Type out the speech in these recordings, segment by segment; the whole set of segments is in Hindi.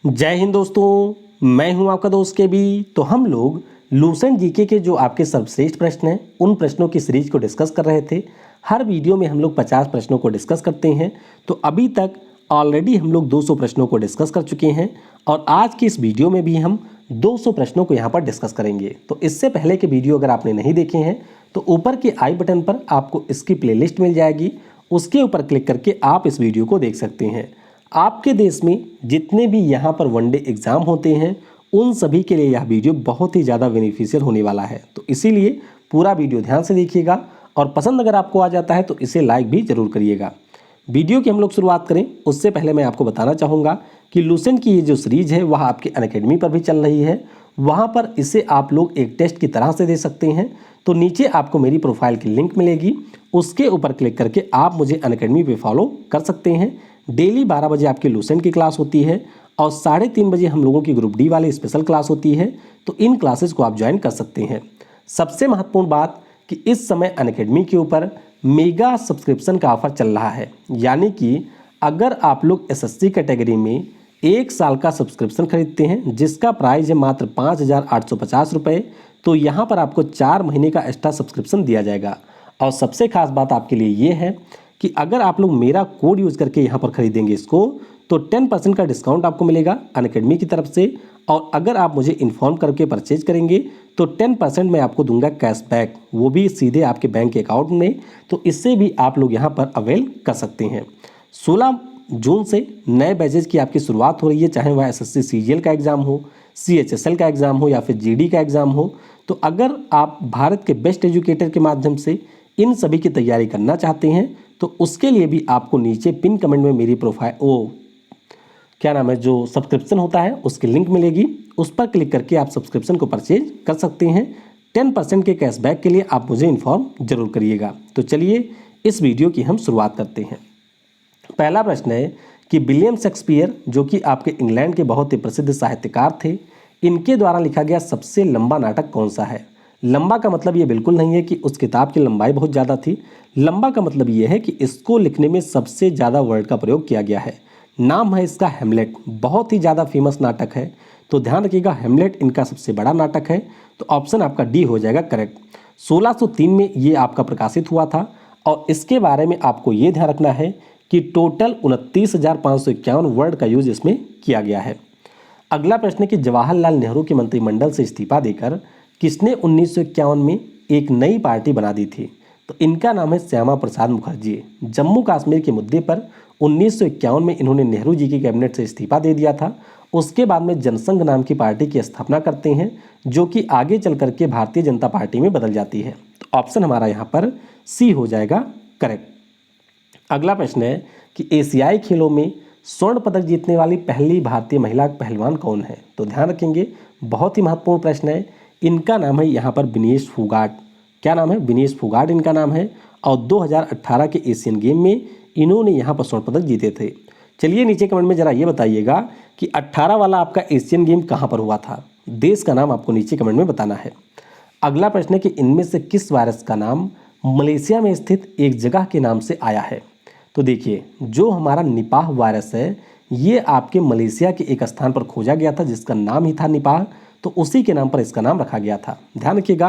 जय हिंद दोस्तों, मैं हूं आपका दोस्त के बी। तो हम लोग लूसेंट जीके के जो आपके सर्वश्रेष्ठ प्रश्न हैं उन प्रश्नों की सीरीज को डिस्कस कर रहे थे। हर वीडियो में हम लोग 50 प्रश्नों को डिस्कस करते हैं। तो अभी तक ऑलरेडी हम लोग 200 प्रश्नों को डिस्कस कर चुके हैं और आज की इस वीडियो में भी हम 200 प्रश्नों को यहाँ पर डिस्कस करेंगे। तो इससे पहले के वीडियो अगर आपने नहीं देखे हैं तो ऊपर के आई बटन पर आपको इसकी प्लेलिस्ट मिल जाएगी, उसके ऊपर क्लिक करके आप इस वीडियो को देख सकते हैं। आपके देश में जितने भी यहाँ पर वनडे एग्ज़ाम होते हैं उन सभी के लिए यह वीडियो बहुत ही ज़्यादा बेनिफिशियल होने वाला है। तो इसीलिए पूरा वीडियो ध्यान से देखिएगा और पसंद अगर आपको आ जाता है तो इसे लाइक भी ज़रूर करिएगा। वीडियो की हम लोग शुरुआत करें उससे पहले मैं आपको बताना चाहूँगा कि लूसेंट की ये जो सीरीज़ है वह आपके अनअकैडमी पर भी चल रही है। वहाँ पर इसे आप लोग एक टेस्ट की तरह से दे सकते हैं। तो नीचे आपको मेरी प्रोफाइल की लिंक मिलेगी, उसके ऊपर क्लिक करके आप मुझे अनअकैडमी पे फॉलो कर सकते हैं। डेली 12 बजे आपकी लूसेंट की क्लास होती है और 3:30 बजे हम लोगों की ग्रुप डी वाली स्पेशल क्लास होती है। तो इन क्लासेस को आप ज्वाइन कर सकते हैं। सबसे महत्वपूर्ण बात कि इस समय अनअकैडमी के ऊपर मेगा सब्सक्रिप्शन का ऑफर चल रहा है, यानी कि अगर आप लोग एसएससी कैटेगरी में 1 साल का सब्सक्रिप्शन खरीदते हैं जिसका प्राइस है मात्र 5,850 रुपये, तो यहाँ पर आपको 4 महीने का एक्स्ट्रा सब्सक्रिप्शन दिया जाएगा। और सबसे खास बात आपके लिए ये है कि अगर आप लोग मेरा कोड यूज़ करके यहाँ पर खरीदेंगे इसको तो 10% का डिस्काउंट आपको मिलेगा अनअकैडमी की तरफ से। और अगर आप मुझे इन्फॉर्म करके परचेज करेंगे तो 10% मैं आपको दूंगा कैशबैक, वो भी सीधे आपके बैंक के अकाउंट में। तो इससे भी आप लोग यहाँ पर अवेल कर सकते हैं। 16 जून से नए बैचेज की आपकी शुरुआत हो रही है, चाहे वह एसएससी सीजीएल का एग्ज़ाम हो, सीएचएसएल का एग्ज़ाम हो या फिर जीडी का एग्ज़ाम हो। तो अगर आप भारत के बेस्ट एजुकेटर के माध्यम से इन सभी की तैयारी करना चाहते हैं तो उसके लिए भी आपको नीचे पिन कमेंट में मेरी प्रोफाइल जो सब्सक्रिप्शन होता है उसकी लिंक मिलेगी, उस पर क्लिक करके आप सब्सक्रिप्शन को परचेज कर सकते हैं। 10% के कैशबैक के लिए आप मुझे इन्फॉर्म जरूर करिएगा। तो चलिए इस वीडियो की हम शुरुआत करते हैं। पहला प्रश्न है कि विलियम शेक्सपियर जो कि आपके इंग्लैंड के बहुत ही प्रसिद्ध साहित्यकार थे, इनके द्वारा लिखा गया सबसे लंबा नाटक कौन सा है। लंबा का मतलब ये बिल्कुल नहीं है कि उस किताब की लंबाई बहुत ज़्यादा थी। लंबा का मतलब ये है कि इसको लिखने में सबसे ज़्यादा वर्ड का प्रयोग किया गया है। नाम है इसका हैमलेट, बहुत ही ज़्यादा फेमस नाटक है। तो ध्यान रखिएगा, हैमलेट इनका सबसे बड़ा नाटक है। तो ऑप्शन आपका डी हो जाएगा करेक्ट। 1603 में ये आपका प्रकाशित हुआ था और इसके बारे में आपको ये ध्यान रखना है कि टोटल 29,551 वर्ड का यूज इसमें किया गया है। अगला प्रश्न है कि जवाहरलाल नेहरू के मंत्रिमंडल से इस्तीफा देकर किसने 1951 में एक नई पार्टी बना दी थी। तो इनका नाम है श्यामा प्रसाद मुखर्जी। जम्मू कश्मीर के मुद्दे पर 1951 में इन्होंने नेहरू जी की कैबिनेट से इस्तीफा दे दिया था। उसके बाद में जनसंघ नाम की पार्टी की स्थापना करते हैं जो कि आगे चल करके भारतीय जनता पार्टी में बदल जाती है। तो ऑप्शन हमारा यहाँ पर सी हो जाएगा करेक्ट। अगला प्रश्न है कि एशियाई खेलों में स्वर्ण पदक जीतने वाली पहली भारतीय महिला पहलवान कौन है। तो ध्यान रखेंगे, बहुत ही महत्वपूर्ण प्रश्न है। इनका नाम है यहाँ पर विनेश फोगाट। क्या नाम है? विनेश फोगाट इनका नाम है। और 2018 के एशियन गेम में इन्होंने यहाँ पर स्वर्ण पदक जीते थे। चलिए नीचे कमेंट में ज़रा ये बताइएगा कि 18 वाला आपका एशियन गेम कहाँ पर हुआ था। देश का नाम आपको नीचे कमेंट में बताना है। अगला प्रश्न है कि इनमें से किस वायरस का नाम मलेशिया में स्थित एक जगह के नाम से आया है। तो देखिए, जो हमारा निपाह वायरस है ये आपके मलेशिया के एक स्थान पर खोजा गया था जिसका नाम ही था निपाह। तो उसी के नाम पर इसका नाम रखा गया था। ध्यान रखिएगा,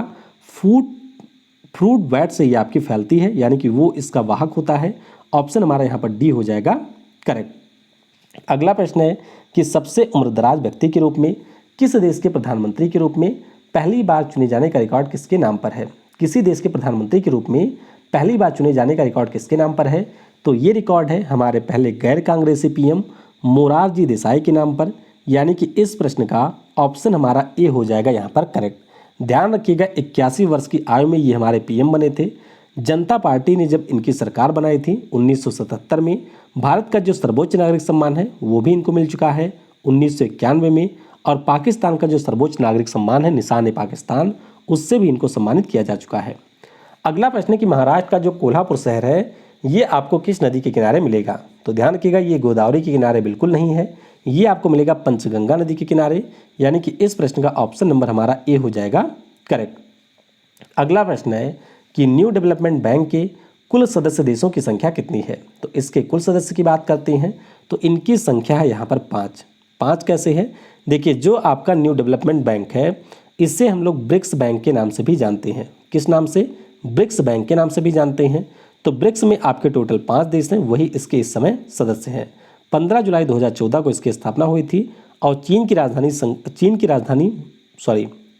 फ्रूट बैट से ये आपकी फैलती है, यानी कि वो इसका वाहक होता है। ऑप्शन हमारा यहाँ पर डी हो जाएगा करेक्ट। अगला प्रश्न है कि सबसे उम्रदराज व्यक्ति के रूप में किस देश के प्रधानमंत्री के रूप में पहली बार चुने जाने का रिकॉर्ड किसके नाम पर है। किसी देश के प्रधानमंत्री के रूप में पहली बार चुने जाने का रिकॉर्ड किसके नाम पर है। तो ये रिकॉर्ड है हमारे पहले गैर कांग्रेसी पीएम मोरारजी देसाई के नाम पर, यानी कि इस प्रश्न का ऑप्शन हमारा ए हो जाएगा यहाँ पर करेक्ट। ध्यान रखिएगा, 81 वर्ष की आयु में ये हमारे पीएम बने थे। जनता पार्टी ने जब इनकी सरकार बनाई थी 1977 में, भारत का जो सर्वोच्च नागरिक सम्मान है वो भी इनको मिल चुका है 1991 में। और पाकिस्तान का जो सर्वोच्च नागरिक सम्मान है निशान पाकिस्तान, उससे भी इनको सम्मानित किया जा चुका है। अगला प्रश्न है कि महाराष्ट्र का जो कोल्हापुर शहर है ये आपको किस नदी के किनारे मिलेगा। तो ध्यान रखिएगा, ये गोदावरी के किनारे बिल्कुल नहीं है, ये आपको मिलेगा पंचगंगा नदी के किनारे, यानी कि इस प्रश्न का ऑप्शन नंबर हमारा ए हो जाएगा करेक्ट। अगला प्रश्न है कि न्यू डेवलपमेंट बैंक के कुल सदस्य देशों की संख्या कितनी है। तो इसके कुल सदस्य की बात करते हैं तो इनकी संख्या है यहाँ पर 5 कैसे है? देखिए, जो आपका न्यू डेवलपमेंट बैंक है, इसे हम लोग ब्रिक्स बैंक के नाम से भी जानते हैं। किस नाम से? ब्रिक्स बैंक के नाम से भी जानते हैं। तो ब्रिक्स में आपके टोटल 5 देश हैं, वही इसके इस समय सदस्य हैं। 15 जुलाई 2014 को इसकी स्थापना हुई थी और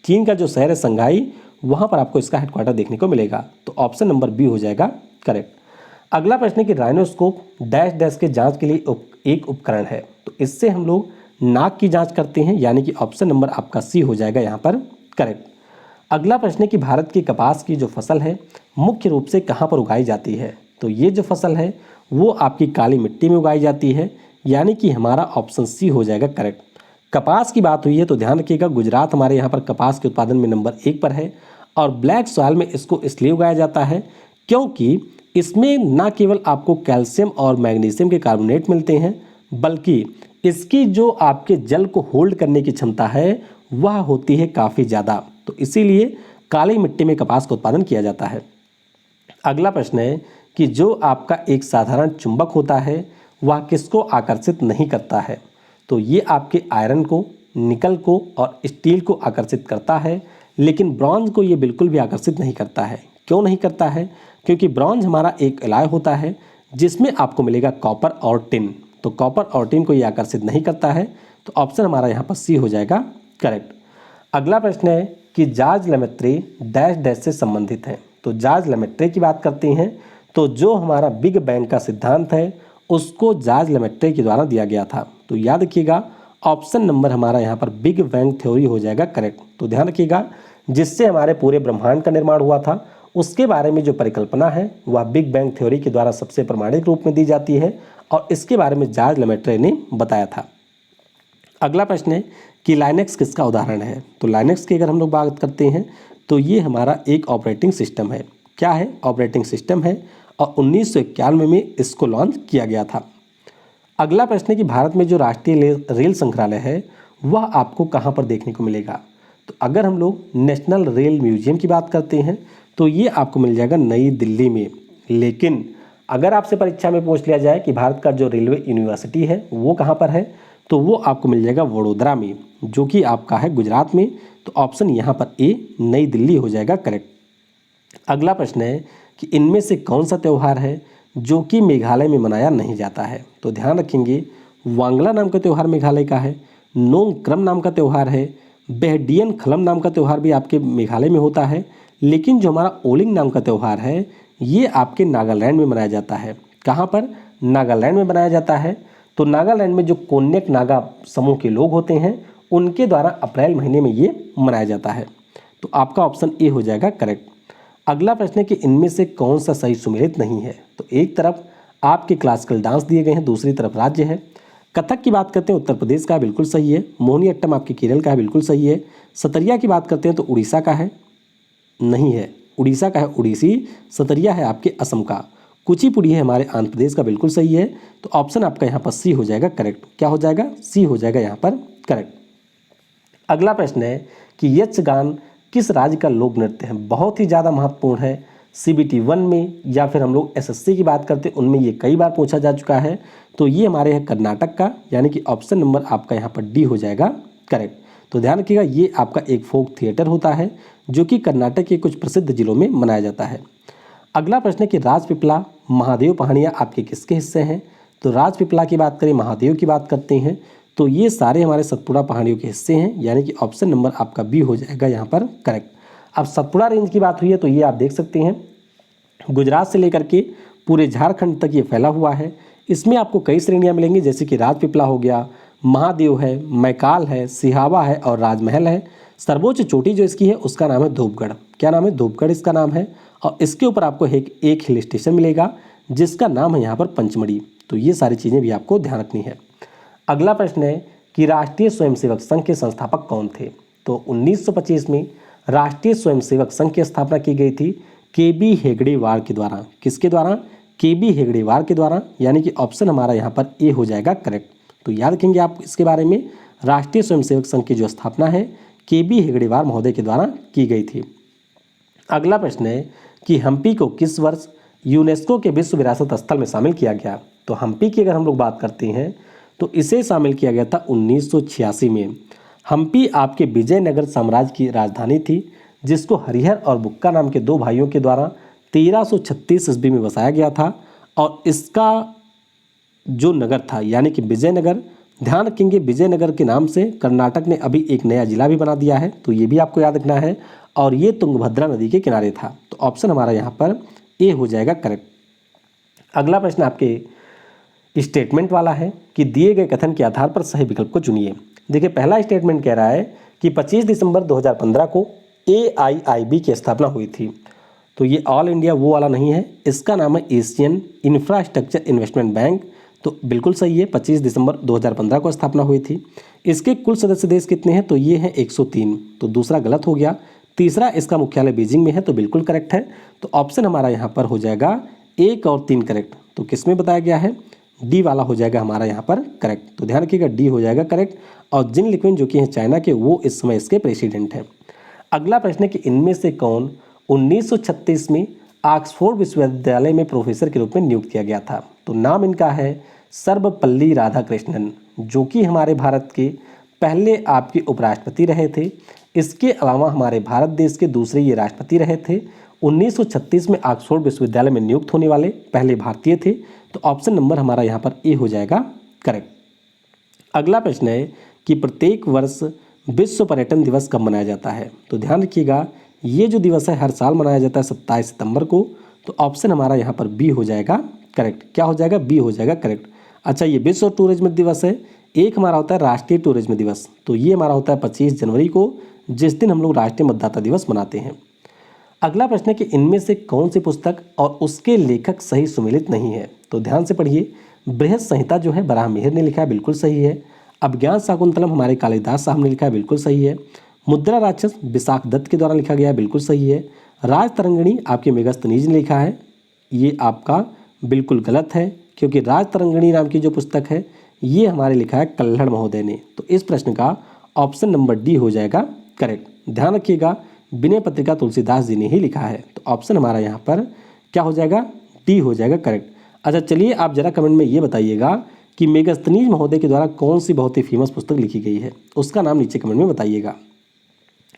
चीन का जो शहर है संघाई, वहाँ पर आपको इसका हेडक्वार्टर देखने को मिलेगा। तो ऑप्शन नंबर बी हो जाएगा करेक्ट। अगला प्रश्न है कि राइनोस्कोप डैश डैश के जांच के लिए एक उपकरण है। तो इससे हम लोग नाक की जांच करते हैं, यानी कि ऑप्शन नंबर आपका सी हो जाएगा यहाँ पर करेक्ट। अगला प्रश्न है कि भारत की कपास की जो फसल है मुख्य रूप से कहाँ पर उगाई जाती है। तो ये जो फसल है वो आपकी काली मिट्टी में उगाई जाती है, यानी कि हमारा ऑप्शन सी हो जाएगा करेक्ट। कपास की बात हुई है तो ध्यान रखिएगा, गुजरात हमारे यहाँ पर कपास के उत्पादन में नंबर 1 पर है और ब्लैक सॉइल में इसको इसलिए उगाया जाता है क्योंकि इसमें ना केवल आपको कैल्शियम और मैग्नीशियम के कार्बोनेट मिलते हैं, बल्कि इसकी जो आपके जल को होल्ड करने की क्षमता है वह होती है काफ़ी ज़्यादा। तो इसीलिए काली मिट्टी में कपास का उत्पादन किया जाता है। अगला प्रश्न है कि जो आपका एक साधारण चुंबक होता है वह किसको आकर्षित नहीं करता है। तो ये आपके आयरन को, निकल को और स्टील को आकर्षित करता है, लेकिन ब्रॉन्ज को ये बिल्कुल भी आकर्षित नहीं करता है। क्यों नहीं करता है? क्योंकि ब्रॉन्ज हमारा एक एलॉय होता है जिसमें आपको मिलेगा कॉपर और टिन। तो कॉपर और टिन को ये आकर्षित नहीं करता है। तो ऑप्शन हमारा यहाँ पर सी हो जाएगा करेक्ट। अगला प्रश्न है कि जॉर्ज लेमेत्रे डैश डैश से संबंधित है। तो जॉर्ज लेमेत्रे की बात करते हैं तो जो हमारा बिग बैंग का सिद्धांत है उसको जॉर्ज लेमेत्रे के द्वारा दिया गया था। तो याद रखिएगा, ऑप्शन नंबर हमारा यहाँ पर बिग बैंग थ्योरी हो जाएगा करेक्ट। तो ध्यान रखिएगा, जिससे हमारे पूरे ब्रह्मांड का निर्माण हुआ था उसके बारे में जो परिकल्पना है वह बिग बैंग थ्योरी के द्वारा सबसे प्रमाणिक रूप में दी जाती है और इसके बारे में जॉर्ज लेमेत्रे ने बताया था। अगला प्रश्न है कि लाइनेक्स किसका उदाहरण है। तो लाइनेक्स की अगर हम लोग बात करते हैं तो ये हमारा एक ऑपरेटिंग सिस्टम है। क्या है? ऑपरेटिंग सिस्टम है और 1991 में इसको लॉन्च किया गया था। अगला प्रश्न है कि भारत में जो राष्ट्रीय रेल संग्रहालय है वह आपको कहाँ पर देखने को मिलेगा। तो अगर हम लोग नेशनल रेल म्यूजियम की बात करते हैं तो ये आपको मिल जाएगा नई दिल्ली में। लेकिन अगर आपसे परीक्षा में पूछ लिया जाए कि भारत का जो रेलवे यूनिवर्सिटी है वो कहाँ पर है, तो वो आपको मिल जाएगा वडोदरा में, जो कि आपका है गुजरात में। तो ऑप्शन यहाँ पर ए नई दिल्ली हो जाएगा करेक्ट। अगला प्रश्न है कि इनमें से कौन सा त्यौहार है जो कि मेघालय में मनाया नहीं जाता है। तो ध्यान रखेंगे, वांगला नाम का त्यौहार मेघालय का है, नोंगक्रम नाम का त्यौहार है, बेहडियन खलम नाम का त्यौहार भी आपके मेघालय में होता है, लेकिन जो हमारा ओलिंग नाम का त्यौहार है ये आपके नागालैंड में मनाया जाता है। कहाँ पर? नागालैंड में मनाया जाता है। तो नागालैंड में जो कोन्याक नागा समूह के लोग होते हैं उनके द्वारा अप्रैल महीने में ये मनाया जाता है। तो आपका ऑप्शन ए हो जाएगा करेक्ट। अगला प्रश्न है कि इनमें से कौन सा सही सुमेलित नहीं है। तो एक तरफ आपके क्लासिकल डांस दिए गए हैं, दूसरी तरफ राज्य है। कथक की बात करते हैं उत्तर प्रदेश का बिल्कुल सही है, मोहिनीअट्टम आपके केरल का है बिल्कुल सही है, सतरिया की बात करते हैं तो उड़ीसा का है, नहीं है, उड़ीसा का है उड़ीसी, सतरिया है आपके असम का, कुचिपुड़ी है हमारे आंध्र प्रदेश का बिल्कुल सही है। तो ऑप्शन आपका यहाँ पर सी हो जाएगा करेक्ट। क्या हो जाएगा? सी हो जाएगा यहाँ पर करेक्ट। अगला प्रश्न है कि यक्षगान किस राज्य का लोक नृत्य है। बहुत ही ज़्यादा महत्वपूर्ण है, CBT 1 में या फिर हम लोग SSC की बात करते हैं उनमें ये कई बार पूछा जा चुका है। तो ये हमारे है कर्नाटक का, यानी कि ऑप्शन नंबर आपका यहाँ पर डी हो जाएगा करेक्ट। तो ध्यान रखिएगा, ये आपका एक फोक थिएटर होता है जो कि कर्नाटक के कुछ प्रसिद्ध जिलों में मनाया जाता है। अगला प्रश्न है कि राजपीपला, महादेव पहाड़ियाँ आपके किसके हिस्से हैं। तो राजपीपला की बात करें, महादेव की बात करते हैं तो ये सारे हमारे सतपुड़ा पहाड़ियों के हिस्से हैं, यानी कि ऑप्शन नंबर आपका बी हो जाएगा यहाँ पर करेक्ट। अब सतपुड़ा रेंज की बात हुई है तो ये आप देख सकते हैं गुजरात से लेकर के पूरे झारखंड तक ये फैला हुआ है। इसमें आपको कई श्रेणियाँ मिलेंगी, जैसे कि राजपीपला हो गया, महादेव है, मैकाल है, सिहावा है और राजमहल है। सर्वोच्च चोटी जो इसकी है उसका नाम है धूपगढ़। क्या नाम है? धूपगढ़ इसका नाम है। और इसके ऊपर आपको एक हिल स्टेशन मिलेगा जिसका नाम है यहाँ पर पंचमढ़ी। तो ये सारी चीज़ें भी आपको ध्यान रखनी है। अगला प्रश्न है कि राष्ट्रीय स्वयंसेवक संघ के संस्थापक कौन थे। तो 1925 में राष्ट्रीय स्वयंसेवक संघ की स्थापना की गई थी KB हेगड़ेवार के द्वारा। किसके द्वारा? KB हेगड़ेवार के द्वारा, यानी कि ऑप्शन हमारा यहाँ पर ए हो जाएगा करेक्ट। तो याद रखेंगे आप इसके बारे में, राष्ट्रीय स्वयंसेवक संघ की जो स्थापना है KB हेगड़ेवार महोदय के द्वारा की गई थी। अगला प्रश्न है कि हम्पी को किस वर्ष यूनेस्को के विश्व विरासत स्थल में शामिल किया गया। तो हम्पी की अगर हम लोग बात करते हैं तो इसे शामिल किया गया था 1986 में। हम्पी आपके विजयनगर साम्राज्य की राजधानी थी, जिसको हरिहर और बुक्का नाम के दो भाइयों के द्वारा 1336 ईस्वी में बसाया गया था। और इसका जो नगर था यानी कि विजयनगर, ध्यान रखेंगे विजयनगर के नाम से कर्नाटक ने अभी एक नया जिला भी बना दिया है, तो ये भी आपको याद रखना है। और ये तुंगभद्रा नदी के किनारे था। तो ऑप्शन हमारा यहाँ पर ए हो जाएगा करेक्ट। अगला प्रश्न आपके स्टेटमेंट वाला है कि दिए गए कथन के आधार पर सही विकल्प को चुनिए। देखिए पहला स्टेटमेंट कह रहा है कि 25 दिसंबर 2015 को AIIB की स्थापना हुई थी। तो ये ऑल इंडिया वो वाला नहीं है, इसका नाम है एशियन इंफ्रास्ट्रक्चर इन्वेस्टमेंट बैंक। तो बिल्कुल सही है, 25 दिसंबर 2015 को स्थापना हुई थी। इसके कुल सदस्य देश कितने हैं? तो ये है 103। तो दूसरा गलत हो गया। तीसरा इसका मुख्यालय बीजिंग में है, तो बिल्कुल करेक्ट है। तो ऑप्शन हमारा यहाँ पर हो जाएगा 1 और 3 करेक्ट। तो किस में बताया गया है? डी वाला हो जाएगा हमारा यहाँ पर करेक्ट। तो ध्यान रखिएगा डी हो जाएगा करेक्ट। और जिन लिक्विन जो कि हैं चाइना के, वो इस समय इसके प्रेसिडेंट हैं। अगला प्रश्न है कि इनमें से कौन 1936 में ऑक्सफोर्ड विश्वविद्यालय में प्रोफेसर के रूप में नियुक्त किया गया था? तो नाम इनका है सर्वपल्ली राधाकृष्णन, जो कि हमारे भारत के पहले आपके उपराष्ट्रपति रहे थे। इसके अलावा हमारे भारत देश के दूसरे ये राष्ट्रपति रहे थे। 1936 में ऑक्सफोर्ड विश्वविद्यालय में नियुक्त होने वाले पहले भारतीय थे। तो ऑप्शन नंबर हमारा यहाँ पर ए हो जाएगा करेक्ट। अगला प्रश्न है कि प्रत्येक वर्ष विश्व पर्यटन दिवस कब मनाया जाता है? तो ध्यान रखिएगा ये जो दिवस है हर साल मनाया जाता है 27 सितंबर को। तो ऑप्शन हमारा यहाँ पर बी हो जाएगा करेक्ट। क्या हो जाएगा? बी हो जाएगा करेक्ट। अच्छा, ये विश्व टूरिज्म दिवस है। एक हमारा होता है राष्ट्रीय टूरिज्म दिवस, तो ये हमारा होता है 25 जनवरी को, जिस दिन हम लोग राष्ट्रीय मतदाता दिवस मनाते हैं। अगला प्रश्न है कि इनमें से कौन सी पुस्तक और उसके लेखक सही सुमेलित नहीं है? तो ध्यान से पढ़िए। बृहद संहिता जो है वराहमिहिर ने लिखा है, बिल्कुल सही है। अभिज्ञान शाकुंतलम हमारे कालिदास साहब ने लिखा है, बिल्कुल सही है। मुद्रा राक्षस विशाख दत्त के द्वारा लिखा गया है, बिल्कुल सही है। राज तरंगिणी आपके मेगस्थनीज ने लिखा है, ये आपका बिल्कुल गलत है, क्योंकि राज तरंगिणी नाम की जो पुस्तक है ये हमारे लिखा है कल्हड़ महोदय ने। तो इस प्रश्न का ऑप्शन नंबर डी हो जाएगा करेक्ट। ध्यान रखिएगा विनय पत्रिका तुलसीदास जी ने ही लिखा है। तो ऑप्शन हमारा यहाँ पर क्या हो जाएगा? डी हो जाएगा करेक्ट। अच्छा चलिए आप जरा कमेंट में ये बताइएगा कि मेगस्थनीज महोदय के द्वारा कौन सी बहुत ही फेमस पुस्तक लिखी गई है, उसका नाम नीचे कमेंट में बताइएगा।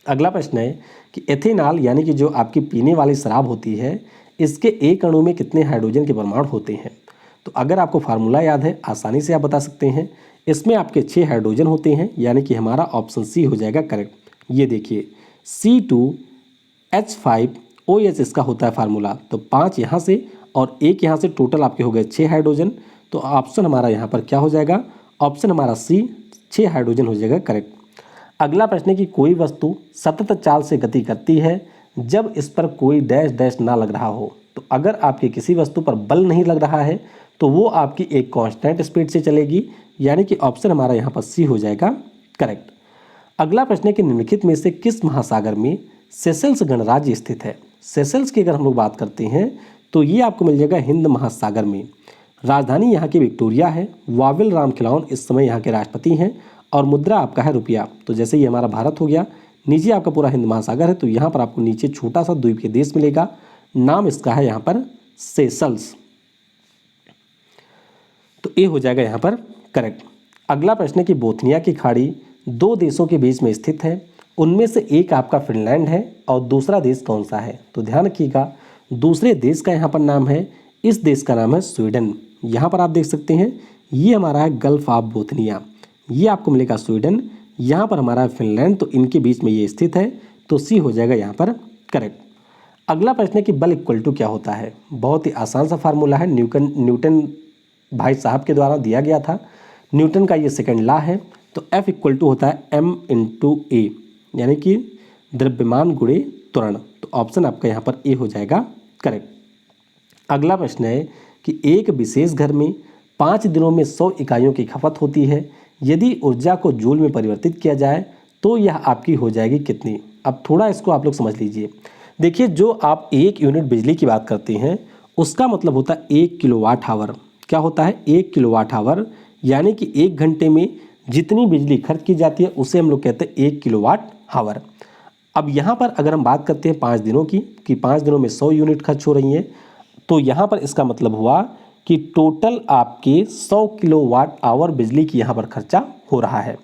अगला प्रश्न है कि एथेनॉल यानी कि जो आपकी पीने वाली शराब होती है, इसके एक अणु में कितने हाइड्रोजन के परमाणु होते हैं? तो अगर आपको फार्मूला याद है आसानी से आप बता सकते हैं। इसमें आपके 6 हाइड्रोजन होते हैं, यानी कि हमारा ऑप्शन सी हो जाएगा करेक्ट। ये देखिए C2H5OH इसका होता है फार्मूला। तो 5 यहाँ से और 1 यहाँ से, टोटल आपके हो गए 6 हाइड्रोजन। तो ऑप्शन हमारा यहाँ पर क्या हो जाएगा? ऑप्शन हमारा सी 6 हाइड्रोजन हो जाएगा करेक्ट। अगला प्रश्न है कि कोई वस्तु सतत चाल से गति करती है जब इस पर कोई डैश डैश ना लग रहा हो। तो अगर आपके किसी वस्तु पर बल नहीं लग रहा है तो वो आपकी एक कांस्टेंट स्पीड से चलेगी, यानी कि ऑप्शन हमारा यहाँ पर सी हो जाएगा करेक्ट। अगला प्रश्न है कि निम्नलिखित में से किस महासागर में सेशल्स गणराज्य स्थित है? सेशल्स की अगर हम लोग बात करते हैं तो ये आपको मिल जाएगा हिंद महासागर में। राजधानी यहाँ की विक्टोरिया है। वाविल रामखिलावन इस समय यहाँ के राष्ट्रपति हैं और मुद्रा आपका है रुपया। तो जैसे ये हमारा भारत हो गया, नीचे आपका पूरा हिंद महासागर है, तो यहाँ पर आपको नीचे छोटा सा द्वीप के देश मिलेगा, नाम इसका है यहाँ पर सेशल्स। तो ए हो जाएगा यहाँ पर करेक्ट। अगला प्रश्न है कि बोथनिया की खाड़ी 2 देशों के बीच में स्थित है, उनमें से एक आपका फिनलैंड है और दूसरा देश कौन सा है? तो ध्यान रखिएगा दूसरे देश का यहाँ पर नाम है, इस देश का नाम है स्वीडन। यहाँ पर आप देख सकते हैं ये हमारा है गल्फ ऑफ बोथनिया, ये आपको मिलेगा स्वीडन। यहाँ पर हमारा है फिनलैंड, तो इनके बीच में ये स्थित है। तो सी हो जाएगा यहाँ पर करेक्ट। अगला प्रश्न है कि बल इक्वल टू क्या होता है? बहुत ही आसान सा फार्मूला है, न्यूटन भाई साहब के द्वारा दिया गया था। न्यूटन का ये सेकंड लॉ है। तो F इक्वल टू होता है m/a, यानी कि द्रव्यमान गुणे त्वरण। तो ऑप्शन आपका यहाँ पर ए हो जाएगा करेक्ट। अगला प्रश्न है कि एक विशेष घर में 5 दिनों में 100 इकाइयों की खपत होती है, यदि ऊर्जा को जूल में परिवर्तित किया जाए तो यह आपकी हो जाएगी कितनी? अब थोड़ा इसको आप लोग समझ लीजिए। देखिए जो आप 1 यूनिट बिजली की बात करते हैं उसका मतलब होता है 1 किलोवाट आवर। क्या होता है? 1 किलोवाट आवर, यानी कि 1 घंटे में जितनी बिजली खर्च की जाती है उसे हम लोग कहते हैं 1 किलोवाट आवर। अब यहाँ पर अगर हम बात करते हैं 5 दिनों की, कि 5 दिनों में 100 यूनिट खर्च हो रही हैं, तो यहाँ पर इसका मतलब हुआ कि टोटल आपके 100 किलोवाट आवर बिजली की यहाँ पर खर्चा हो रहा है।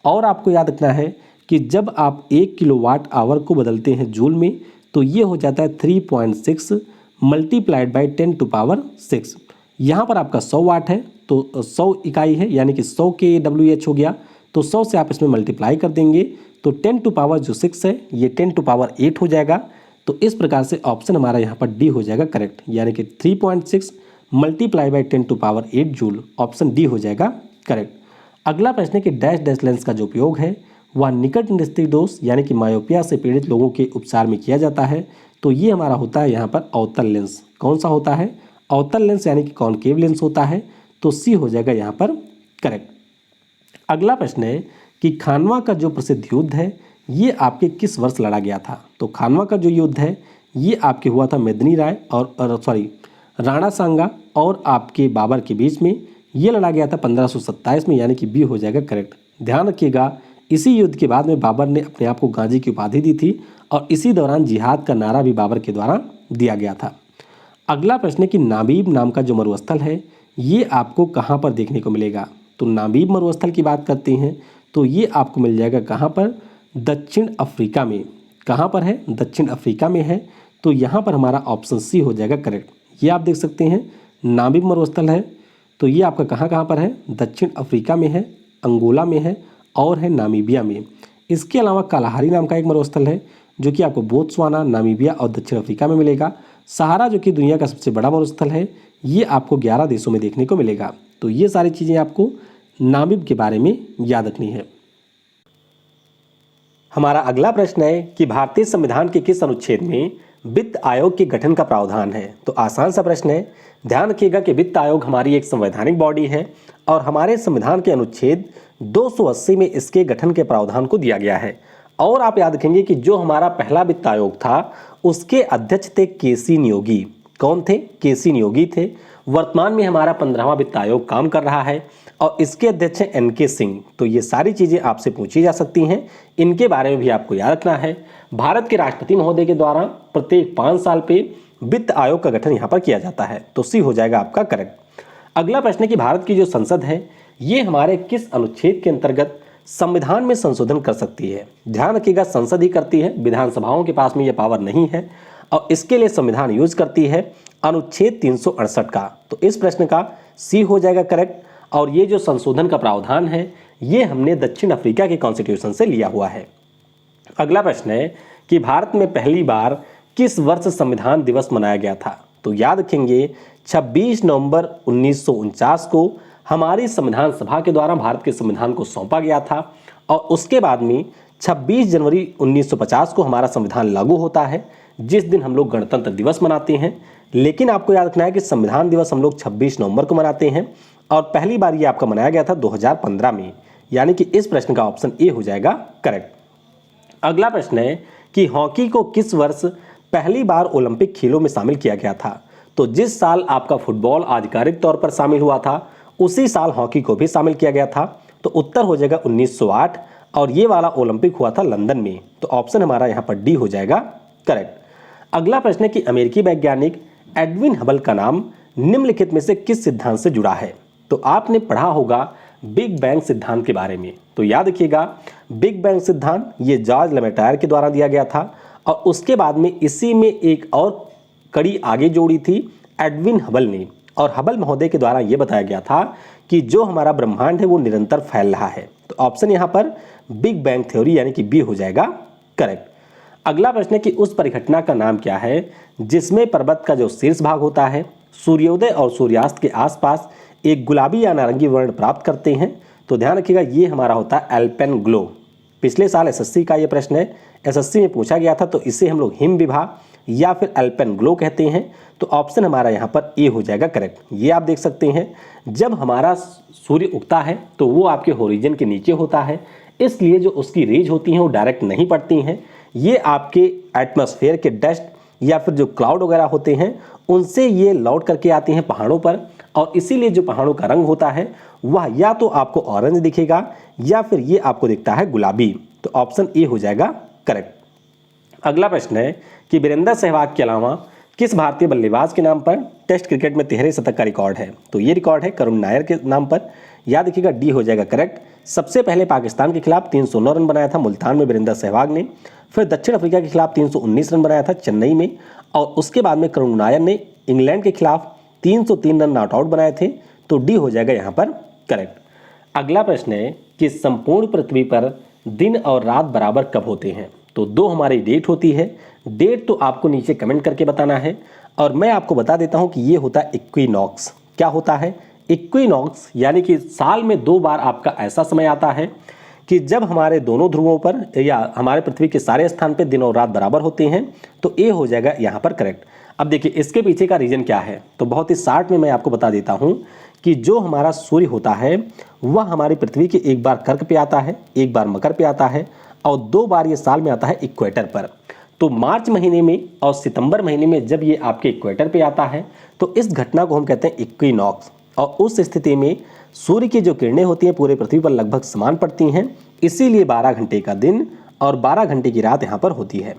और आपको याद रखना है कि जब आप 1 किलोवाट आवर को बदलते हैं जूल में तो ये हो जाता है 3.6 मल्टीप्लाइड बाई 10⁻6। यहाँ पर आपका 100 वाट है तो 100 इकाई है यानी कि 100 के WH हो गया, तो 100 से आप इसमें मल्टीप्लाई कर देंगे तो 10⁻6 है ये 10⁸ हो जाएगा। तो इस प्रकार से ऑप्शन हमारा यहाँ पर डी हो जाएगा करेक्ट, यानी कि 3.6 multiply by 10⁸ joule, option D हो जाएगा करेक्ट। अगला प्रश्न है कि डैश डैश लेंस का जो उपयोग है वह निकट दृष्टिदोष यानी कि मायोपिया से पीड़ित लोगों के उपचार में किया जाता है। तो ये हमारा होता है यहाँ पर अवतल लेंस। कौन सा होता है? अवतल लेंस यानी कि कॉनकेव लेंस होता है, तो सी हो जाएगा यहाँ पर करेक्ट। अगला प्रश्न है कि खानवा का जो प्रसिद्ध युद्ध है ये आपके किस वर्ष लड़ा गया था? तो खानवा का जो युद्ध है ये आपके हुआ था मेदिनी राय और राणा सांगा और आपके बाबर के बीच में। ये लड़ा गया था 1527 में, यानी कि बी हो जाएगा करेक्ट। ध्यान रखिएगा इसी युद्ध के बाद में बाबर ने अपने आप को गाजी की उपाधि दी थी और इसी दौरान जिहाद का नारा भी बाबर के द्वारा दिया गया था। अगला प्रश्न है कि नाबीब नाम का जो मरुस्थल है ये आपको कहाँ पर देखने को मिलेगा? तो नाबीब मरुस्थल की बात करते हैं तो ये आपको मिल जाएगा कहाँ पर? दक्षिण अफ्रीका में। कहाँ पर है? दक्षिण अफ्रीका में है, तो यहाँ पर हमारा ऑप्शन सी हो जाएगा करेक्ट। ये आप देख सकते हैं नाबीब मरुस्थल है, तो ये आपका कहाँ पर है? दक्षिण अफ्रीका में है, अंगोला में है और है नामीबिया में। इसके अलावा कालाहारी नाम का एक मरुस्थल है जो कि आपको बोत्सवाना, नामीबिया और दक्षिण अफ्रीका में मिलेगा। सहारा जो कि दुनिया का सबसे बड़ा मरुस्थल है ये आपको 11 देशों में देखने को मिलेगा। तो ये सारी चीज़ें आपको नामीब के बारे में याद रखनी है। हमारा अगला प्रश्न है कि भारतीय संविधान के किस अनुच्छेद में वित्त आयोग के गठन का प्रावधान है? तो आसान सा प्रश्न है। ध्यान रखिएगा कि वित्त आयोग हमारी एक संवैधानिक बॉडी है और हमारे संविधान के अनुच्छेद 280 में इसके गठन के प्रावधान को दिया गया है। और आप याद रखेंगे कि जो हमारा पहला वित्त आयोग था उसके अध्यक्ष थे केसी नियोगी। कौन थे? केसी नियोगी थे। वर्तमान में हमारा 15वां वित्त आयोग काम कर रहा है और इसके अध्यक्ष हैं एनके सिंह। तो ये सारी चीज़ें आपसे पूछी जा सकती हैं, इनके बारे में भी आपको याद रखना है। भारत के राष्ट्रपति महोदय के द्वारा प्रत्येक 5 साल पे वित्त आयोग का गठन यहाँ पर किया जाता है, तो सी हो जाएगा आपका करेक्ट। अगला प्रश्न है कि भारत की जो संसद है ये हमारे किस अनुच्छेद के अंतर्गत संविधान में संशोधन कर सकती है? ध्यान रखिएगा संसद ही करती है, विधानसभाओं के पास में ये पावर नहीं है और इसके लिए संविधान यूज करती है अनुच्छेद 368 का। तो इस प्रश्न का सी हो जाएगा करेक्ट। और ये जो संशोधन का प्रावधान है ये हमने दक्षिण अफ्रीका के कॉन्स्टिट्यूशन से लिया हुआ है। अगला प्रश्न है कि भारत में पहली बार किस वर्ष संविधान दिवस मनाया गया था? तो याद रखेंगे 26 नवंबर 1949 को हमारी संविधान सभा के द्वारा भारत के संविधान को सौंपा गया था और उसके बाद में 26 जनवरी 1950 को हमारा संविधान लागू होता है, जिस दिन हम लोग गणतंत्र दिवस मनाते हैं। लेकिन आपको याद रखना है कि संविधान दिवस हम लोग 26 नवंबर को मनाते हैं और पहली बार ये आपका मनाया गया था 2015 में, यानी कि इस प्रश्न का ऑप्शन ए हो जाएगा करेक्ट। अगला प्रश्न है कि हॉकी को किस वर्ष पहली बार ओलंपिक खेलों में शामिल किया गया था? तो जिस साल आपका फुटबॉल आधिकारिक तौर पर शामिल हुआ था उसी साल हॉकी को भी शामिल किया गया था। तो उत्तर हो जाएगा 1908 और ये वाला ओलंपिक हुआ था लंदन में। तो ऑप्शन हमारा यहाँ पर डी हो जाएगा करेक्ट। अगला प्रश्न है कि अमेरिकी वैज्ञानिक एडविन हबल का नाम निम्नलिखित में से किस सिद्धांत से जुड़ा है? तो आपने पढ़ा होगा बिग बैंग सिद्धांत के बारे में। तो याद रखिएगा बिग बैंग सिद्धांत ये जॉर्ज लेमेटायर के द्वारा दिया गया था और उसके बाद में इसी में एक और कड़ी आगे जोड़ी थी एडविन हबल ने, और हबल महोदय के द्वारा ये बताया गया था कि जो हमारा ब्रह्मांड है वो निरंतर फैल रहा है। तो ऑप्शन यहाँ पर बिग बैंग थ्योरी यानी कि बी हो जाएगा करेक्ट। अगला प्रश्न है कि उस परिघटना का नाम क्या है जिसमें पर्वत का जो शीर्ष भाग होता है सूर्योदय और सूर्यास्त के आसपास एक गुलाबी या नारंगी वर्ण प्राप्त करते हैं? तो ध्यान रखिएगा ये हमारा होता है एल्पेन ग्लो। पिछले साल एसएससी का ये प्रश्न है, एसएससी में पूछा गया था, तो इसे हम लोग हिम विभा या फिर एल्पेन ग्लो कहते हैं। तो ऑप्शन हमारा यहाँ पर ए हो जाएगा करेक्ट। ये आप देख सकते हैं जब हमारा सूर्य उगता है तो वो आपके होरिजन के नीचे होता है, इसलिए जो उसकी रेज होती हैं वो डायरेक्ट नहीं पड़ती हैं, ये आपके एटमॉस्फेयर के डस्ट या फिर जो क्लाउड वगैरह होते हैं उनसे ये लौट करके आती हैं पहाड़ों पर, और इसीलिए जो पहाड़ों का रंग होता है वह या तो आपको ऑरेंज दिखेगा या फिर ये आपको दिखता है गुलाबी। तो ऑप्शन ए हो जाएगा करेक्ट। अगला प्रश्न है कि वीरेंद्र सहवाग के अलावा किस भारतीय बल्लेबाज के नाम पर टेस्ट क्रिकेट में 13 शतक का रिकॉर्ड है? तो ये रिकॉर्ड है करुण नायर के नाम पर। याद रखिएगा, डी हो जाएगा करेक्ट। सबसे पहले पाकिस्तान के खिलाफ 309 रन बनाया था मुल्तान में वीरेंद्र सहवाग ने। फिर दक्षिण अफ्रीका के खिलाफ 319 रन बनाया था चेन्नई में। और उसके बाद में करुण नायर ने इंग्लैंड के खिलाफ 303 रन नॉट आउट बनाए थे। तो डी हो जाएगा यहाँ पर करेक्ट। अगला प्रश्न है कि संपूर्ण पृथ्वी पर दिन और रात बराबर कब होते हैं? तो दो हमारी डेट होती है। डेट तो आपको नीचे कमेंट करके बताना है। और मैं आपको बता देता हूं कि ये होता है इक्विनॉक्स। क्या होता है? इक्विनॉक्स यानी कि साल में 2 बार आपका ऐसा समय आता है कि जब हमारे दोनों ध्रुवों पर या हमारे पृथ्वी के सारे स्थान पर दिन और रात बराबर होते हैं। तो ए हो जाएगा यहाँ पर करेक्ट। अब देखिए इसके पीछे का रीजन क्या है, तो बहुत ही शार्ट में मैं आपको बता देता हूं कि जो हमारा सूर्य होता है वह हमारी पृथ्वी के एक बार कर्क पे आता है, एक बार मकर पे आता है और 2 बार ये साल में आता है इक्वेटर पर। तो मार्च महीने में और सितंबर महीने में जब ये आपके इक्वेटर पे आता है तो इस घटना को हम कहते हैं इक्विनॉक्स। और उस स्थिति में सूर्य की जो किरणें होती हैं पूरे पृथ्वी पर लगभग समान पड़ती हैं, इसीलिए 12 घंटे का दिन और 12 घंटे की रात यहाँ पर होती है।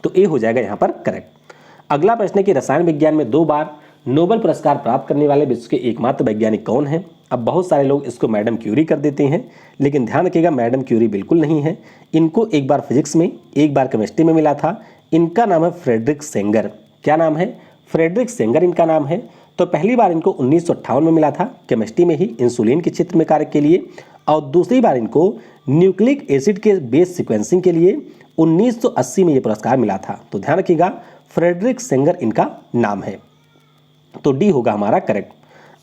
तो ए हो जाएगा यहाँ पर करेक्ट। अगला प्रश्न है कि रसायन विज्ञान में 2 बार नोबेल पुरस्कार प्राप्त करने वाले विश्व के एकमात्र वैज्ञानिक कौन हैं? अब बहुत सारे लोग इसको मैडम क्यूरी कर देते हैं, लेकिन ध्यान रखिएगा मैडम क्यूरी बिल्कुल नहीं है। इनको एक बार फिजिक्स में, एक बार केमिस्ट्री में मिला था। इनका नाम है फ्रेडरिक सेंगर। क्या नाम है? फ्रेडरिक सेंगर इनका नाम है। तो पहली बार इनको 1958 में मिला था केमिस्ट्री में ही, इंसुलिन के क्षेत्र में कार्य के लिए। और दूसरी बार इनको न्यूक्लिक एसिड के बेस सिक्वेंसिंग के लिए 1980 में ये पुरस्कार मिला था। तो ध्यान रखिएगा फ्रेडरिक सेंगर इनका नाम है। तो डी होगा हमारा करेक्ट।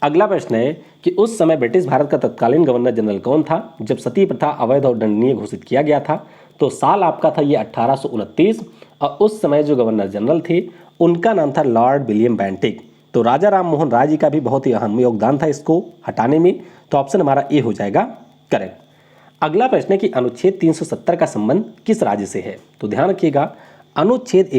अगला प्रश्न है कि उस समय ब्रिटिश भारत का तत्कालीन गवर्नर जनरल कौन था जब सती प्रथा अवैध और दंडनीय घोषित किया गया था? तो साल आपका था ये 1829 और उस समय जो गवर्नर जनरल थे उनका नाम था लॉर्ड विलियम बेंटिक। तो राजा राम मोहन राय जी का भी बहुत ही अहम योगदान था इसको हटाने में। तो ऑप्शन हमारा ए हो जाएगा करेक्ट। अगला प्रश्न है कि अनुच्छेद 370 का संबंध किस राज्य से है? तो ध्यान रखिएगा अनुच्छेद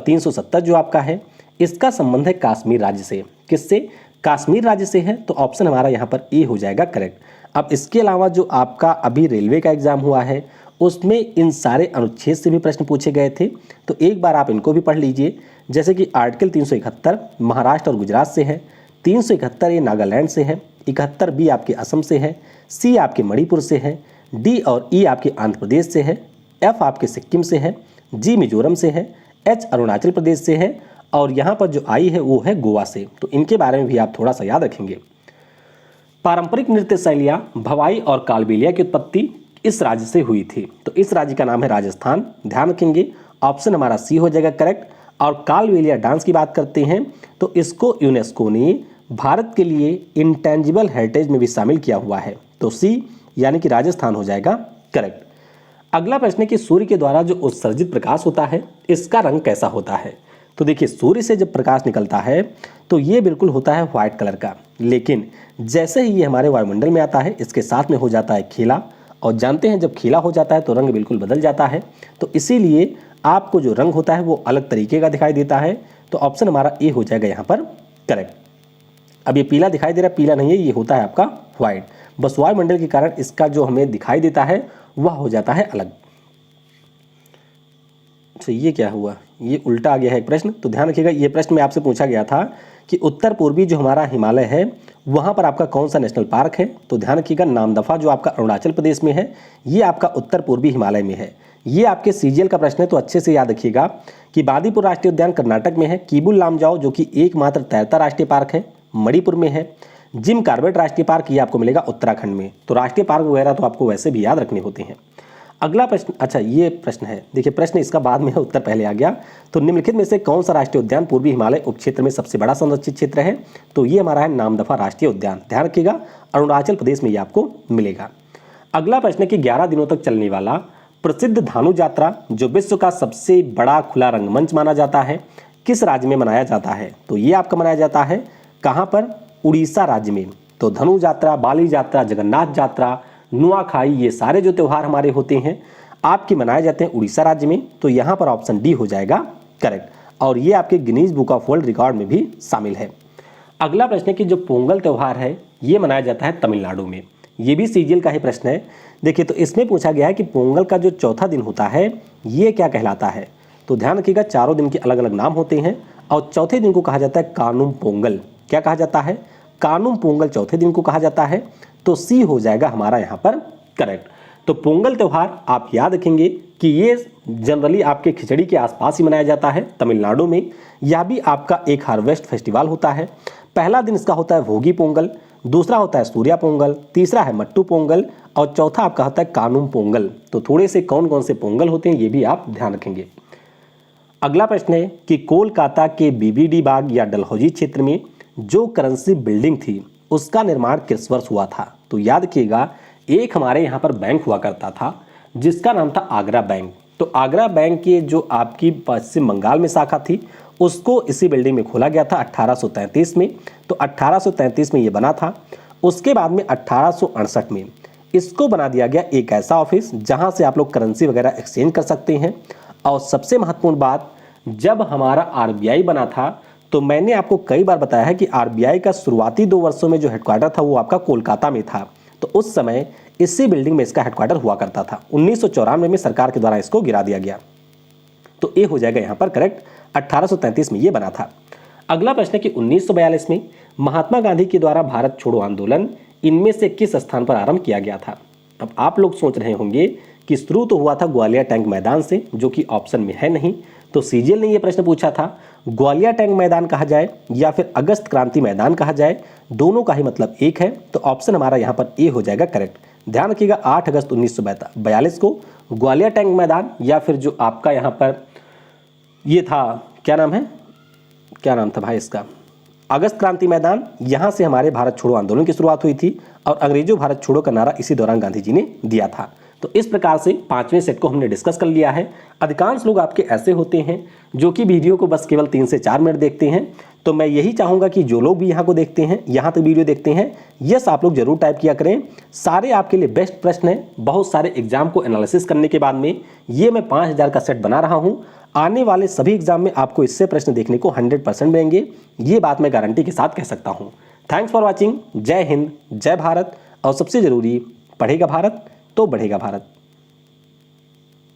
370 जो आपका है इसका संबंध है कश्मीर राज्य से। किससे? कश्मीर राज्य से है। तो ऑप्शन हमारा यहाँ पर ए हो जाएगा करेक्ट। अब इसके अलावा जो आपका अभी रेलवे का एग्जाम हुआ है उसमें इन सारे अनुच्छेद से भी प्रश्न पूछे गए थे। तो एक बार आप इनको भी पढ़ लीजिए। जैसे कि आर्टिकल 371 महाराष्ट्र और गुजरात से है, 371 ये नागालैंड से है, 71 बी आपके असम से है, सी आपके मणिपुर से है, डी और ई आपके आंध्र प्रदेश से है, एफ आपके सिक्किम से है, जी मिजोरम से है, एच अरुणाचल प्रदेश से है और यहाँ पर जो आई है वो है गोवा से। तो इनके बारे में भी आप थोड़ा सा याद रखेंगे। पारंपरिक नृत्य शैलियाँ भवाई और कालबेलिया की उत्पत्ति इस राज्य से हुई थी। तो इस राज्य का नाम है राजस्थान। ध्यान रखेंगे ऑप्शन हमारा सी हो जाएगा करेक्ट। और कालबेलिया डांस की बात करते हैं तो इसको यूनेस्को ने भारत के लिए इंटेंजिबल हेरिटेज में भी शामिल किया हुआ है। तो सी यानी कि राजस्थान हो जाएगा करेक्ट। अगला प्रश्न है कि सूर्य के द्वारा जो उत्सर्जित प्रकाश होता है इसका रंग कैसा होता है? तो देखिए सूर्य से जब प्रकाश निकलता है तो ये बिल्कुल होता है व्हाइट कलर का, लेकिन जैसे ही ये हमारे वायुमंडल में आता है इसके साथ में हो जाता है खीला। और जानते हैं जब खीला हो जाता है तो रंग बिल्कुल बदल जाता है। तो इसीलिए आपको जो रंग होता है वो अलग तरीके का दिखाई देता है। तो ऑप्शन हमारा ए हो जाएगा यहाँ पर करेक्ट। अब ये पीला दिखाई दे रहा है, पीला नहीं है, ये होता है आपका व्हाइट। बस वायुमंडल के कारण इसका जो हमें दिखाई देता है वह हो जाता है अलग। अच्छा ये क्या हुआ, ये उल्टा आ गया है एक प्रश्न। तो ध्यान रखिएगा ये प्रश्न में आपसे पूछा गया था कि उत्तर पूर्वी जो हमारा हिमालय है वहाँ पर आपका कौन सा नेशनल पार्क है? तो ध्यान रखिएगा नामदफा जो आपका अरुणाचल प्रदेश में है ये आपका उत्तर पूर्वी हिमालय में है। ये आपके सीजीएल का प्रश्न है तो अच्छे से याद रखिएगा कि बांदीपुर राष्ट्रीय उद्यान कर्नाटक में है, कीबुल लामजाओ जो कि एकमात्र तैरता राष्ट्रीय पार्क है मणिपुर में है, जिम कार्बेट राष्ट्रीय पार्क ये आपको मिलेगा उत्तराखंड में। तो राष्ट्रीय पार्क वगैरह तो आपको वैसे भी याद रखने होते हैं। अगला प्रश्न, अच्छा ये प्रश्न है, देखिए प्रश्न इसका बाद में है, उत्तर पहले आ गया। तो निम्नलिखित में से कौन सा राष्ट्रीय उद्यान पूर्वी हिमालय उपक्षेत्र में सबसे बड़ा संरक्षित क्षेत्र है? तो ये हमारा है नामदफा राष्ट्रीय उद्यान। ध्यान रखिएगा अरुणाचल प्रदेश में ये आपको मिलेगा। अगला प्रश्न है कि 11 दिनों तक चलने वाला प्रसिद्ध धानु यात्रा जो विश्व का सबसे बड़ा खुला रंगमंच माना जाता है किस राज्य में मनाया जाता है? तो ये आपका मनाया जाता है कहाँ पर? उड़ीसा राज्य में। तो धनु यात्रा, बाली यात्रा, जगन्नाथ यात्रा, नुआखाई ये सारे जो त्यौहार हमारे होते हैं आपके मनाए जाते हैं उड़ीसा राज्य में। तो यहाँ पर ऑप्शन डी हो जाएगा करेक्ट और ये आपके Guinness book of world record में भी शामिल है। अगला प्रश्न है कि जो पोंगल त्यौहार है ये मनाया जाता है तमिलनाडु में। ये भी सीजीएल का ही प्रश्न है। देखिए तो इसमें पूछा गया है कि पोंगल का जो चौथा दिन होता है ये क्या कहलाता है? तो ध्यान रखिएगा चारों दिन के अलग अलग नाम होते हैं और चौथे दिन को कहा जाता है कानुम पोंगल। क्या कहा जाता है? कानुम पोंगल चौथे दिन को कहा जाता है। तो सी हो जाएगा हमारा यहाँ पर करेक्ट। तो पोंगल त्यौहार आप याद रखेंगे कि ये जनरली आपके खिचड़ी के आसपास ही मनाया जाता है तमिलनाडु में। यह भी आपका एक हार्वेस्ट फेस्टिवल होता है। पहला दिन इसका होता है भोगी पोंगल, दूसरा होता है सूर्या पोंगल, तीसरा है मट्टू पोंगल और चौथा आपका होता है कानुम पोंगल। तो थोड़े से कौन कौन से पोंगल होते हैं ये भी आप ध्यान रखेंगे। अगला प्रश्न है कि कोलकाता के बीबीडी बाग या डलहौजी क्षेत्र में जो करेंसी बिल्डिंग थी उसका निर्माण किस वर्ष हुआ था? तो याद रखिएगा एक हमारे यहाँ पर बैंक हुआ करता था जिसका नाम था आगरा बैंक। तो आगरा बैंक की जो आपकी पश्चिम बंगाल में शाखा थी उसको इसी बिल्डिंग में खोला गया था 1833 में। तो 1833 में ये बना था। उसके बाद में 1868 में इसको बना दिया गया एक ऐसा ऑफिस जहां से आप लोग करेंसी वगैरह एक्सचेंज कर सकते हैं। और सबसे महत्वपूर्ण बात, जब हमारा आरबीआई बना था तो मैंने आपको कई बार बताया है कि आरबीआई का शुरुआती 2 वर्षों में जो हेडक्वार्टर था वो आपका कोलकाता में था। तो उस समय इसी बिल्डिंग में इसका हेडक्वार्टर हुआ करता था। 1994 में सरकार के द्वारा इसको गिरा दिया गया। तो ये हो जाएगा यहाँ पर करेक्ट, 1833 में ये बना था। अगला प्रश्न है कि 1942 में महात्मा गांधी के द्वारा भारत छोड़ो आंदोलन इनमें से किस स्थान पर आरंभ किया गया था? अब आप लोग सोच रहे होंगे कि शुरू तो हुआ था ग्वालियर टैंक मैदान से, जो कि ऑप्शन में है नहीं। तो सीजीएल ने यह प्रश्न पूछा था ग्वालियर टैंक मैदान कहा जाए या फिर अगस्त क्रांति मैदान कहा जाए, दोनों का ही मतलब एक है। तो ऑप्शन हमारा यहाँ पर ए हो जाएगा करेक्ट। ध्यान रखिएगा 8 अगस्त 1942 को ग्वालियर टैंक मैदान या फिर जो आपका यहाँ पर ये था, क्या नाम था भाई इसका, अगस्त क्रांति मैदान, यहाँ से हमारे भारत छोड़ो आंदोलन की शुरुआत हुई थी और अंग्रेजों भारत छोड़ो का नारा इसी दौरान गांधी जी ने दिया था। तो इस प्रकार से 5वें सेट को हमने डिस्कस कर लिया है। अधिकांश लोग आपके ऐसे होते हैं जो कि वीडियो को बस केवल 3 से 4 मिनट देखते हैं। तो मैं यही चाहूँगा कि जो लोग भी यहाँ को देखते हैं, यहाँ तक वीडियो देखते हैं, यस आप लोग जरूर टाइप किया करें। सारे आपके लिए बेस्ट प्रश्न हैं। बहुत सारे एग्जाम को एनालिसिस करने के बाद में ये मैं 5000 का सेट बना रहा हूँ। आने वाले सभी एग्जाम में आपको इससे प्रश्न देखने को 100% मिलेंगे, ये बात मैं गारंटी के साथ कह सकता हूँ। Thanks for watching. जय हिंद, जय भारत और सबसे जरूरी, पढ़ेगा भारत तो बढ़ेगा भारत।